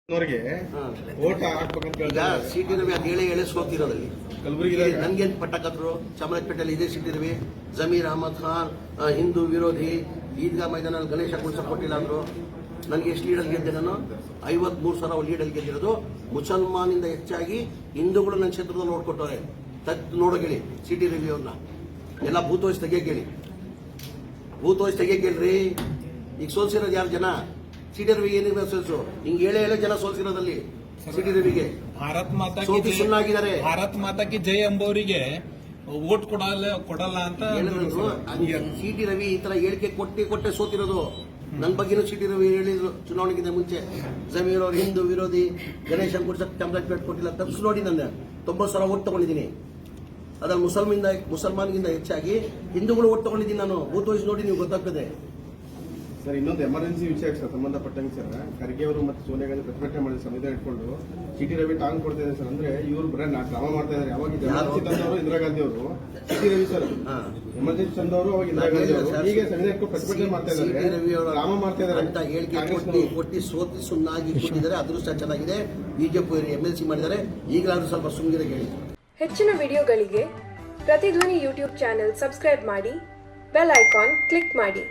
Vote ಹಾಕ್ಬೇಕಂತ city Ravi ಅದು ಹೇಳಿ ಸೋತಿರೋದಲ್ಲಿ ಕಲಬುರಗಿ ನನ್ಗೇನು ಪಟ್ಟಕತ್ರು ಚಾಮರಾಜಪೇಟೆಯಲ್ಲಿ ಇದೇ ಸಿಟಿ ರವಿ ಜಮೀರ್ ಅಹಮದ್ ಖಾನ್ ಹಿಂದೂ ವಿರೋಧಿ ಈದ್ಗಾ ಮೈದಾನ ಗಣೇಶ ಕುಣಿಸಕ್ ಕೊಟ್ಟಿಲ್ಲ ಅಂದ್ರು. ನನಗೆ ಎಷ್ಟು ಲೀಡಲ್ಲಿ ಗೆದ್ದೆ ನಾನು 53,000 ಲೀಡಲ್ಲಿ ಗೆದ್ದಿರೋದು. ಮುಸಲ್ಮಾನಿಂದ ಹೆಚ್ಚಾಗಿ ಹಿಂದೂಗಳು ನನ್ನ ಕ್ಷೇತ್ರದಲ್ಲಿ ನೋಡ್ಕೊಟ್ಟವ್ರೆ. ನೋಡೋ ಹೇಳಿ ಸಿಟಿ ರವಿ ಅವ್ರನ್ನ ಎಲ್ಲ ಬೂತ್ ವಯಸ್ಸು ತೆಗಿಯೇಳಿ, ಬೂತ್ ವಯಸ್ಸು ತೆಗಿಯೇಳ್ರಿ. ಈಗ ಸೋಲ್ಸಿರೋದು ಯಾರು ಜನ? ಸಿಟಿ ರವಿಗೆ ಏನಿದೆ ಸೋಲ್ಸು? ಹಿಂಗೆ ಹೇಳೇ ಜನ ಸೋಲ್ಸಿರೋದಲ್ಲಿ ಸಿಟಿ ರವಿಗೆ ಭಾರತ್ ಮಾತಾ ಸೋತಿ ಸುಳ್ಳಾಗಿದ್ದಾರೆ. ಭಾರತ್ ಮಾತಾ ಕಿ ಜೈ ಎಂಬವರಿಗೆ ವೋಟ್ ಕೊಡಲ್ಲ ಅಂತ ಹೇಳಿದ್ರು. ಸಿಟಿ ರವಿ ಈ ತರ ಹೇಳಿಕೆ ಕೊಟ್ಟೆ ಸೋತಿರೋದು. ನನ್ನ ಬಗ್ಗೆನೂ ಸಿಟಿ ರವಿ ಹೇಳಿದ್ರು ಚುನಾವಣೆಗಿಂತ ಮುಂಚೆ. ಜಮೀರ್ ಅವರು ಹಿಂದೂ ವಿರೋಧಿ, ಗಣೇಶನ್ ಕುಡ್ಸಕ್ ಚಾಮರಾಜಪೇಟೆ ಕೊಟ್ಟಿಲ್ಲ ತಪ್ಪಿಸ್ ನೋಡಿ. ನಾನು 90,000 ಓಟ್ ತಗೊಂಡಿದ್ದೀನಿ. ಅದ್ರಲ್ಲಿ ಮುಸಲ್ಮಾನ್ಗಿಂತ ಹೆಚ್ಚಾಗಿ ಹಿಂದೂಗಳು ಓಟ್ ತಗೊಂಡಿದ್ದೀನಿ ನಾನು. ಬೂತ್ ವಯಸ್ಸು ನೋಡಿ ನೀವು ಗೊತ್ತಾಗ್ತದೆ. ಸರ್, ಇನ್ನೊಂದು ಎಮರ್ಜೆನ್ಸಿ ವಿಷಯಕ್ಕೆ ಸಂಬಂಧಪಟ್ಟಂಗೆ ಸರ್, ಖರ್ಗೆ ಅವರು ಮತ್ತು ಸೋನಿಯಾ ಗಾಂಧಿ ಪ್ರತಿಭಟನೆ ಮಾಡಿದ ಸಂವಿಧಾನ ಇಟ್ಕೊಂಡು ಸಿಟಿ ರವಿ ಟಾಂಗ್ ಕೊಡ್ತಾ ಇದ್ದಾರೆ ಸರ್. ಅಂದ್ರೆ ಇವರು ಬರೀ ಡ್ರಾಮಾ ಮಾಡ್ತಾ ಇದ್ದಾರೆ. ಯಾವಾಗ ಎಮರ್ಜೆನ್ಸಿ ತಂದವರು ಇಂದಿರಾ ಗಾಂಧಿ ಅವರು, ಸಿಟಿ ರವಿ ಸರ್ ಎಮರ್ಜೆನ್ಸಿ ತಂದವರು ಅವಾಗ ಇಂದಿರಾ ಗಾಂಧಿ ಅವರು ಈಗ ಸಂವಿಧಾನ ಪ್ರತಿಭಟನೆ ಮಾಡ್ತಾ ಇದ್ದಾರೆ, ಡ್ರಾಮಾ ಮಾಡ್ತಾ ಇದ್ದಾರೆ ಅಂತ ಹೇಳಿಕೆ ಕೊಟ್ಟು ಸೋತಿ ಸುಣ್ಣಾಗಿ ಕೊಟ್ಟಿದ್ದಾರೆ. ಅದೃಷ್ಟ ಚೆನ್ನಾಗಿದೆ. ಬಿಜೆಪಿ MLC ಮಾಡಿದ್ದಾರೆ. ಈಗಲಾದ್ರೂ ಸ್ವಲ್ಪ ಸುಮ್ಮನೆ ಹೇಳಿ. ಹೆಚ್ಚಿನ ವಿಡಿಯೋಗಳಿಗೆ ಪ್ರತಿಧ್ವನಿ ಯೂಟ್ಯೂಬ್ ಚಾನೆಲ್ ಸಬ್ಸ್ಕ್ರೈಬ್ ಮಾಡಿ, ಬೆಲ್ ಐಕಾನ್ ಕ್ಲಿಕ್ ಮಾಡಿ.